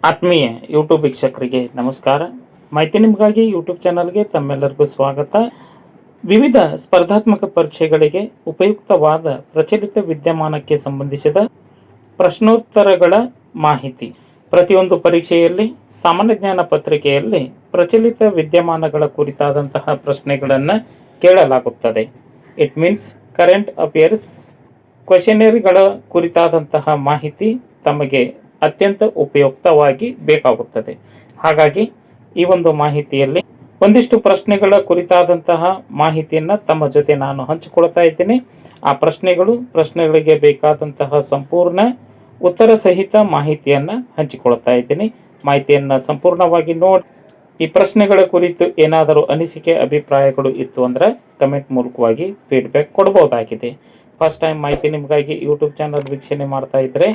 ಆತ್ಮೀಯ ಯೂಟ್ಯೂಬ್ ವೀಕ್ಷಕರಿಗೆ ನಮಸ್ಕಾರ. ಮಾಹಿತಿ ನಿಮಗಾಗಿ ಯೂಟ್ಯೂಬ್ ಚಾನಲ್ಗೆ ತಮ್ಮೆಲ್ಲರಿಗೂ ಸ್ವಾಗತ. ವಿವಿಧ ಸ್ಪರ್ಧಾತ್ಮಕ ಪರೀಕ್ಷೆಗಳಿಗೆ ಉಪಯುಕ್ತವಾದ ಪ್ರಚಲಿತ ವಿದ್ಯಮಾನಕ್ಕೆ ಸಂಬಂಧಿಸಿದ ಪ್ರಶ್ನೋತ್ತರಗಳ ಮಾಹಿತಿ. ಪ್ರತಿಯೊಂದು ಪರೀಕ್ಷೆಯಲ್ಲಿ ಸಾಮಾನ್ಯ ಜ್ಞಾನ ಪತ್ರಿಕೆಯಲ್ಲಿ ಪ್ರಚಲಿತ ವಿದ್ಯಮಾನಗಳ ಕುರಿತಾದಂತಹ ಪ್ರಶ್ನೆಗಳನ್ನು ಕೇಳಲಾಗುತ್ತದೆ. ಇಟ್ ಮೀನ್ಸ್ ಕರೆಂಟ್ ಅಫೇರ್ಸ್ ಕ್ವೆಶ್ಚನರಿಗಳ ಕುರಿತಾದಂತಹ ಮಾಹಿತಿ ತಮಗೆ ಅತ್ಯಂತ ಉಪಯುಕ್ತವಾಗಿ ಬೇಕಾಗುತ್ತದೆ. ಹಾಗಾಗಿ ಈ ಒಂದು ಮಾಹಿತಿಯಲ್ಲಿ ಒಂದಿಷ್ಟು ಪ್ರಶ್ನೆಗಳ ಕುರಿತಾದಂತಹ ಮಾಹಿತಿಯನ್ನು ತಮ್ಮ ಜೊತೆ ನಾನು ಹಂಚಿಕೊಳ್ತಾ ಇದ್ದೀನಿ. ಆ ಪ್ರಶ್ನೆಗಳಿಗೆ ಬೇಕಾದಂತಹ ಸಂಪೂರ್ಣ ಉತ್ತರ ಸಹಿತ ಮಾಹಿತಿಯನ್ನು ಹಂಚಿಕೊಳ್ತಾ ಇದ್ದೀನಿ. ಮಾಹಿತಿಯನ್ನು ಸಂಪೂರ್ಣವಾಗಿ ನೋಡಿ ಈ ಪ್ರಶ್ನೆಗಳ ಕುರಿತು ಏನಾದರೂ ಅನಿಸಿಕೆ ಅಭಿಪ್ರಾಯಗಳು ಇತ್ತು ಅಂದರೆ ಕಮೆಂಟ್ ಮೂಲಕವಾಗಿ ಫೀಡ್ಬ್ಯಾಕ್ ಕೊಡಬಹುದಾಗಿದೆ. ಫಸ್ಟ್ ಟೈಮ್ ಮಾಹಿತಿ ನಿಮಗಾಗಿ ಯೂಟ್ಯೂಬ್ ಚಾನಲ್ ವೀಕ್ಷಣೆ ಮಾಡ್ತಾ ಇದ್ದರೆ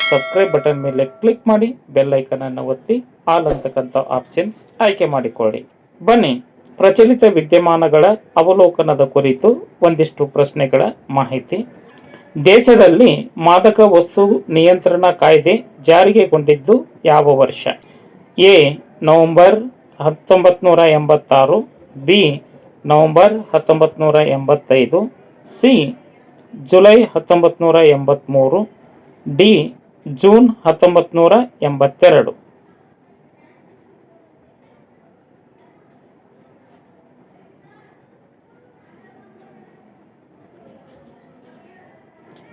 ಸಬ್ಸ್ಕ್ರೈಬ್ ಬಟನ್ ಮೇಲೆ ಕ್ಲಿಕ್ ಮಾಡಿ ಬೆಲ್ ಐಕನನ್ನು ಒತ್ತಿ ಆಲ್ ಅಂತಕ್ಕಂಥ ಆಪ್ಷನ್ಸ್ ಆಯ್ಕೆ ಮಾಡಿಕೊಳ್ಳಿ. ಬನ್ನಿ, ಪ್ರಚಲಿತ ವಿದ್ಯಮಾನಗಳ ಅವಲೋಕನದ ಕುರಿತು ಒಂದಿಷ್ಟು ಪ್ರಶ್ನೆಗಳ ಮಾಹಿತಿ. ದೇಶದಲ್ಲಿ ಮಾದಕ ವಸ್ತು ನಿಯಂತ್ರಣ ಕಾಯ್ದೆ ಜಾರಿಗೆಗೊಂಡಿದ್ದು ಯಾವ ವರ್ಷ? A November 1986, B November 1985, C July 1983, D June 1982.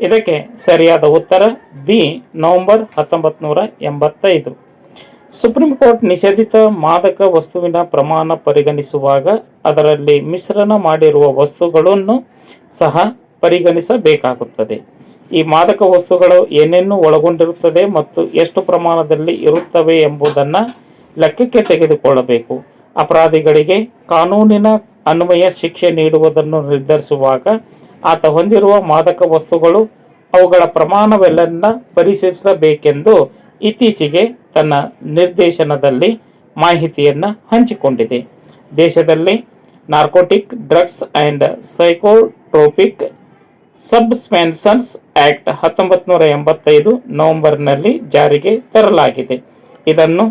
ಇದಕ್ಕೆ ಸರಿಯಾದ ಉತ್ತರ ಬಿ ನವೆಂಬರ್ 1985. ಸುಪ್ರೀಂ ಕೋರ್ಟ್ ನಿಷೇಧಿತ ಮಾದಕ ವಸ್ತುವಿನ ಪ್ರಮಾಣ ಪರಿಗಣಿಸುವಾಗ ಅದರಲ್ಲಿ ಮಿಶ್ರಣ ಮಾಡಿರುವ ವಸ್ತುಗಳನ್ನು ಸಹ ಪರಿಗಣಿಸಬೇಕಾಗುತ್ತದೆ. ಈ ಮಾದಕ ವಸ್ತುಗಳು ಏನೇನು ಒಳಗೊಂಡಿರುತ್ತದೆ ಮತ್ತು ಎಷ್ಟು ಪ್ರಮಾಣದಲ್ಲಿ ಇರುತ್ತವೆ ಎಂಬುದನ್ನು ಲೆಕ್ಕಕ್ಕೆ ತೆಗೆದುಕೊಳ್ಳಬೇಕು. ಅಪರಾಧಿಗಳಿಗೆ ಕಾನೂನಿನ ಅನ್ವಯ ಶಿಕ್ಷೆ ನೀಡುವುದನ್ನು ನಿರ್ಧರಿಸುವಾಗ ಆತ ಹೊಂದಿರುವ ಮಾದಕ ವಸ್ತುಗಳು ಅವುಗಳ ಪ್ರಮಾಣವೆಲ್ಲನ್ನ ಪರಿಶೀಲಿಸಬೇಕೆಂದು ಇತ್ತೀಚೆಗೆ ತನ್ನ ನಿರ್ದೇಶನದಲ್ಲಿ ಮಾಹಿತಿಯನ್ನು ಹಂಚಿಕೊಂಡಿದೆ. ದೇಶದಲ್ಲಿ narcotic drugs and psychotropic substances act 1985 ನವೆಂಬರ್ನಲ್ಲಿ ಜಾರಿಗೆ ತರಲಾಗಿದೆ. ಇದನ್ನು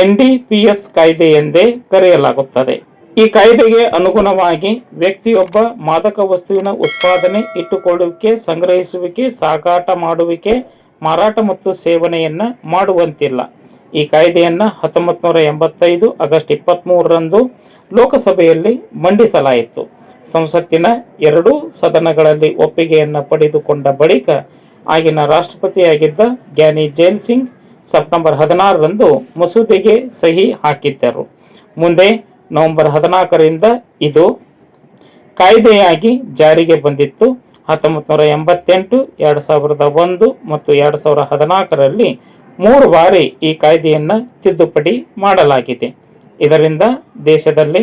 NDPS ಕಾಯ್ದೆ ಎಂದೇ ಕರೆಯಲಾಗುತ್ತದೆ. ಈ ಕಾಯ್ದೆಗೆ ಅನುಗುಣವಾಗಿ ವ್ಯಕ್ತಿಯೊಬ್ಬ ಮಾದಕ ವಸ್ತುವಿನ ಉತ್ಪಾದನೆ, ಇಟ್ಟುಕೊಳ್ಳುವಿಕೆ, ಸಂಗ್ರಹಿಸುವಿಕೆ, ಸಾಗಾಟ ಮಾಡುವಿಕೆ, ಮಾರಾಟ ಮತ್ತು ಸೇವನೆಯನ್ನು ಮಾಡುವಂತಿಲ್ಲ. ಈ ಕಾಯ್ದೆಯನ್ನು 1985 ಆಗಸ್ಟ್ 23ರಂದು ಲೋಕಸಭೆಯಲ್ಲಿ ಮಂಡಿಸಲಾಯಿತು. ಸಂಸತ್ತಿನ ಎರಡೂ ಸದನಗಳಲ್ಲಿ ಒಪ್ಪಿಗೆಯನ್ನು ಪಡೆದುಕೊಂಡ ಬಳಿಕ ಆಗಿನ ರಾಷ್ಟ್ರಪತಿಯಾಗಿದ್ದ ಗ್ಯಾನಿ ಜೈಲ್ ಸಿಂಗ್ ಸೆಪ್ಟೆಂಬರ್ 16ರಂದು ಮಸೂದೆಗೆ ಸಹಿ ಹಾಕಿದ್ದರು. ಮುಂದೆ ನವೆಂಬರ್ 14ರಿಂದ ಇದು ಕಾಯ್ದೆಯಾಗಿ ಜಾರಿಗೆ ಬಂದಿತ್ತು. 1988, 2001 ಮತ್ತು 2014ರಲ್ಲಿ 3 ಬಾರಿ ಈ ಕಾಯ್ದೆಯನ್ನು ತಿದ್ದುಪಡಿ ಮಾಡಲಾಗಿದೆ. ಇದರಿಂದ ದೇಶದಲ್ಲಿ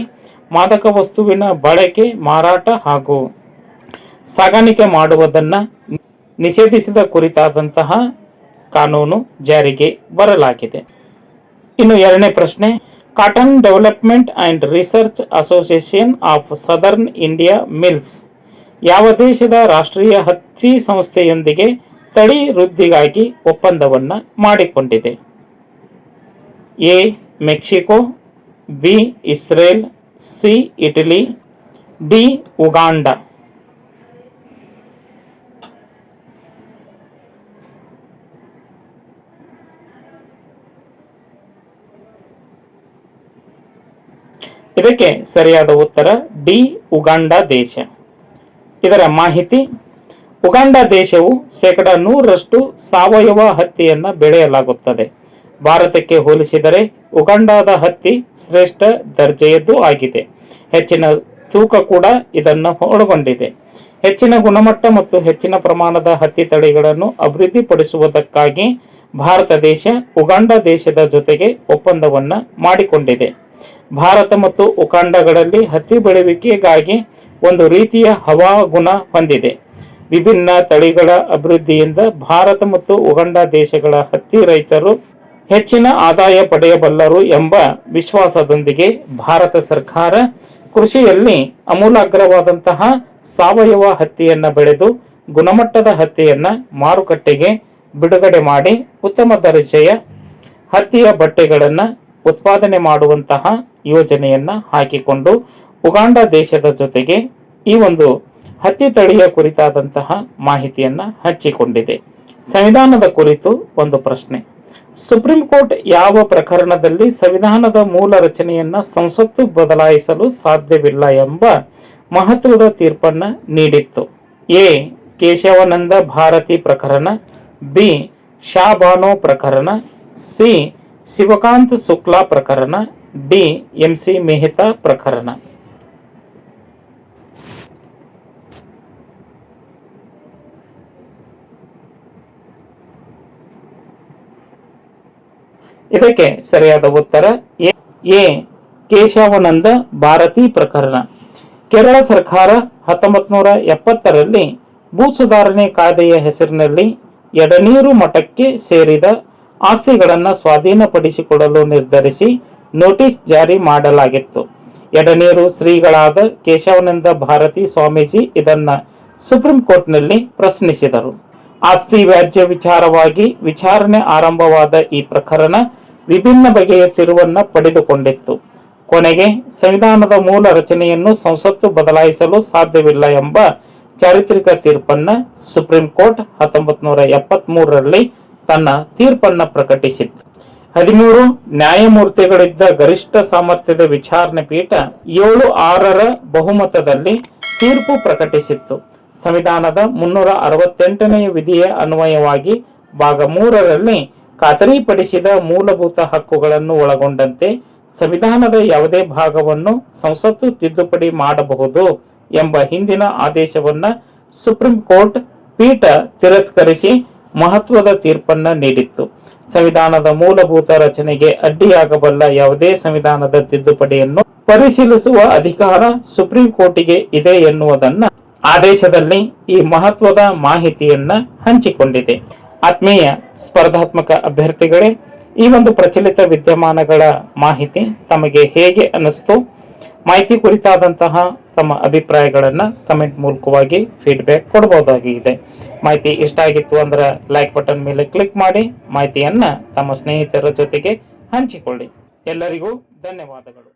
ಮಾದಕ ವಸ್ತುವಿನ ಬಳಕೆ, ಮಾರಾಟ ಹಾಗೂ ಸಾಗಾಣಿಕೆ ಮಾಡುವುದನ್ನು ನಿಷೇಧಿಸಿದ ಕುರಿತಾದಂತಹ ಕಾನೂನು ಜಾರಿಗೆ ಬರಲಾಗಿದೆ. ಇನ್ನು ಎರಡನೇ ಪ್ರಶ್ನೆ, cotton development and research association of southern India mills ಯಾವ ದೇಶದ ರಾಷ್ಟ್ರೀಯ ಹತ್ತಿ ಸಂಸ್ಥೆಯೊಂದಿಗೆ ತಳಿ ವೃದ್ಧಿಗಾಗಿ ಒಪ್ಪಂದವನ್ನು ಮಾಡಿಕೊಂಡಿದೆ? A Mexico, B Israel, C Italy, D Uganda. ಇದಕ್ಕೆ ಸರಿಯಾದ ಉತ್ತರ ಡಿ ಉಗಾಂಡ ದೇಶ. ಇದರ ಮಾಹಿತಿ, ಉಗಾಂಡ ದೇಶವು 100% ಸಾವಯವ ಹತ್ತಿಯನ್ನು ಬೆಳೆಯಲಾಗುತ್ತದೆ. ಭಾರತಕ್ಕೆ ಹೋಲಿಸಿದರೆ ಉಗಾಂಡಾದ ಹತ್ತಿ ಶ್ರೇಷ್ಠ ದರ್ಜೆಯದ್ದು ಆಗಿದೆ. ಹೆಚ್ಚಿನ ತೂಕ ಕೂಡ ಇದನ್ನು ಒಳಗೊಂಡಿದೆ. ಹೆಚ್ಚಿನ ಗುಣಮಟ್ಟ ಮತ್ತು ಹೆಚ್ಚಿನ ಪ್ರಮಾಣದ ಹತ್ತಿ ತಳಿಗಳನ್ನು ಅಭಿವೃದ್ಧಿಪಡಿಸುವುದಕ್ಕಾಗಿ ಭಾರತ ದೇಶ ಉಗಾಂಡ ದೇಶದ ಜೊತೆಗೆ ಒಪ್ಪಂದವನ್ನು ಮಾಡಿಕೊಂಡಿದೆ. ಭಾರತ ಮತ್ತು ಉಗಾಂಡಗಳಲ್ಲಿ ಹತ್ತಿ ಬೆಳೆಯುವಿಕೆಗಾಗಿ ಒಂದು ರೀತಿಯ ಹವಾಗುಣ ಹೊಂದಿದೆ. ವಿಭಿನ್ನ ತಳಿಗಳ ಅಭಿವೃದ್ಧಿಯಿಂದ ಭಾರತ ಮತ್ತು ಉಗಾಂಡ ದೇಶಗಳ ಹತ್ತಿ ರೈತರು ಹೆಚ್ಚಿನ ಆದಾಯ ಪಡೆಯಬಲ್ಲರು ಎಂಬ ವಿಶ್ವಾಸದೊಂದಿಗೆ ಭಾರತ ಸರ್ಕಾರ ಕೃಷಿಯಲ್ಲಿ ಅಮೂಲಾಗ್ರವಾದಂತಹ ಸಾವಯವ ಹತ್ತಿಯನ್ನು ಬೆಳೆದು ಗುಣಮಟ್ಟದ ಹತ್ತಿಯನ್ನು ಮಾರುಕಟ್ಟೆಗೆ ಬಿಡುಗಡೆ ಮಾಡಿ ಉತ್ತಮ ದರ್ಜೆಯ ಹತ್ತಿಯ ಬಟ್ಟೆಗಳನ್ನು ಉತ್ಪಾದನೆ ಮಾಡುವಂತಹ ಯೋಜನೆಯನ್ನ ಹಾಕಿಕೊಂಡು ಉಗಾಂಡ ದೇಶದ ಜೊತೆಗೆ ಈ ಒಂದು ಹತ್ತಿ ತಳಿಯ ಕುರಿತಾದಂತಹ ಮಾಹಿತಿಯನ್ನ ಹಂಚಿಕೊಂಡಿದೆ. ಸಂವಿಧಾನದ ಕುರಿತು ಒಂದು ಪ್ರಶ್ನೆ. ಸುಪ್ರೀಂ ಕೋರ್ಟ್ ಯಾವ ಪ್ರಕರಣದಲ್ಲಿ ಸಂವಿಧಾನದ ಮೂಲ ರಚನೆಯನ್ನ ಸಂಸತ್ತು ಬದಲಾಯಿಸಲು ಸಾಧ್ಯವಿಲ್ಲ ಎಂಬ ಮಹತ್ವದ ತೀರ್ಪನ್ನ ನೀಡಿತ್ತು? ಎ. ಕೇಶವಾನಂದ ಭಾರತಿ ಪ್ರಕರಣ, ಬಿ. ಶಾಬಾನೋ ಪ್ರಕರಣ, ಸಿ. ಶಿವಕಾಂತ್ ಶುಕ್ಲಾ ಪ್ರಕರಣ, ಡಿ. ಎಂಸಿ ಮೆಹ್ತಾ ಪ್ರಕರಣ. ಇದಕ್ಕೆ ಸರಿಯಾದ ಉತ್ತರ ಎ. ಕೇಶವಾನಂದ ಭಾರತಿ ಪ್ರಕರಣ. ಕೇರಳ ಸರ್ಕಾರ 1970ರಲ್ಲಿ ಭೂ ಸುಧಾರಣೆ ಕಾಯ್ದೆಯ ಹೆಸರಿನಲ್ಲಿ ಎಡನೀರು ಮಠಕ್ಕೆ ಸೇರಿದ ಆಸ್ತಿಗಳನ್ನು ಸ್ವಾಧೀನಪಡಿಸಿಕೊಡಲು ನಿರ್ಧರಿಸಿ ನೋಟಿಸ್ ಜಾರಿ ಮಾಡಲಾಗಿತ್ತು. ಎಡನೀರು ಶ್ರೀಗಳಾದ ಕೇಶವಾನಂದ ಭಾರತಿ ಸ್ವಾಮೀಜಿ ಇದನ್ನ ಸುಪ್ರೀಂ ಕೋರ್ಟ್ನಲ್ಲಿ ಪ್ರಶ್ನಿಸಿದರು. ಆಸ್ತಿ ವ್ಯಾಜ್ಯ ವಿಚಾರವಾಗಿ ವಿಚಾರಣೆ ಆರಂಭವಾದ ಈ ಪ್ರಕರಣ ವಿಭಿನ್ನ ಬಗೆಯ ತಿರುವನ್ನ ಪಡೆದುಕೊಂಡಿತ್ತು. ಕೊನೆಗೆ ಸಂವಿಧಾನದ ಮೂಲ ರಚನೆಯನ್ನು ಸಂಸತ್ತು ಬದಲಾಯಿಸಲು ಸಾಧ್ಯವಿಲ್ಲ ಎಂಬ ಚಾರಿತ್ರಿಕ ತೀರ್ಪನ್ನ ಸುಪ್ರೀಂ ಕೋರ್ಟ್ 1973ರಲ್ಲಿ ತನ್ನ ತೀರ್ಪನ್ನ ಪ್ರಕಟಿಸಿತ್ತು. 13 ನ್ಯಾಯಮೂರ್ತಿಗಳಿದ್ದ ಗರಿಷ್ಠ ಸಾಮರ್ಥ್ಯದ ವಿಚಾರಣೆ ಪೀಠ 7-6ರ ಬಹುಮತದಲ್ಲಿ ತೀರ್ಪು ಪ್ರಕಟಿಸಿತ್ತು. ಸಂವಿಧಾನದ 368ನೇ ವಿಧಿಯ ಅನ್ವಯವಾಗಿ ಭಾಗ 3ರಲ್ಲಿ ಖಾತರಿಪಡಿಸಿದ ಮೂಲಭೂತ ಹಕ್ಕುಗಳನ್ನು ಒಳಗೊಂಡಂತೆ ಸಂವಿಧಾನದ ಯಾವುದೇ ಭಾಗವನ್ನು ಸಂಸತ್ತು ತಿದ್ದುಪಡಿ ಮಾಡಬಹುದು ಎಂಬ ಹಿಂದಿನ ಆದೇಶವನ್ನ ಸುಪ್ರೀಂ ಕೋರ್ಟ್ ಪೀಠ ತಿರಸ್ಕರಿಸಿ ಮಹತ್ವದ ತೀರ್ಪನ್ನ ನೀಡಿತ್ತು. ಸಂವಿಧಾನದ ಮೂಲಭೂತ ರಚನೆಗೆ ಅಡ್ಡಿಯಾಗಬಲ್ಲ ಯಾವುದೇ ಸಂವಿಧಾನದ ತಿದ್ದುಪಡಿಯನ್ನು ಪರಿಶೀಲಿಸುವ ಅಧಿಕಾರ ಸುಪ್ರೀಂ ಕೋರ್ಟಿಗೆ ಇದೆ ಎನ್ನುವುದನ್ನ ಆದೇಶದಲ್ಲಿ ಈ ಮಹತ್ವದ ಮಾಹಿತಿಯನ್ನ ಹಂಚಿಕೊಂಡಿದೆ. ಆತ್ಮೀಯ ಸ್ಪರ್ಧಾತ್ಮಕ ಅಭ್ಯರ್ಥಿಗಳೇ, ಈ ಒಂದು ಪ್ರಚಲಿತ ವಿದ್ಯಮಾನಗಳ ಮಾಹಿತಿ ತಮಗೆ ಹೇಗೆ ಅನಿಸ್ತು? ಮಾಹಿತಿ ಕುರಿತಾದಂತಹ ತಮ್ಮ ಅಭಿಪ್ರಾಯಗಳನ್ನ ಕಮೆಂಟ್ ಮೂಲಕವಾಗಿ ಫೀಡ್ಬ್ಯಾಕ್ ಕೊಡಬಹುದಾಗಿದೆ. ಮಾಹಿತಿ ಇಷ್ಟ ಆಗಿತ್ತು ಅಂದ್ರೆ ಲೈಕ್ ಬಟನ್ ಮೇಲೆ ಕ್ಲಿಕ್ ಮಾಡಿ ಮಾಹಿತಿಯನ್ನ ತಮ್ಮ ಸ್ನೇಹಿತರ ಜೊತೆಗೆ ಹಂಚಿಕೊಳ್ಳಿ. ಎಲ್ಲರಿಗೂ ಧನ್ಯವಾದಗಳು.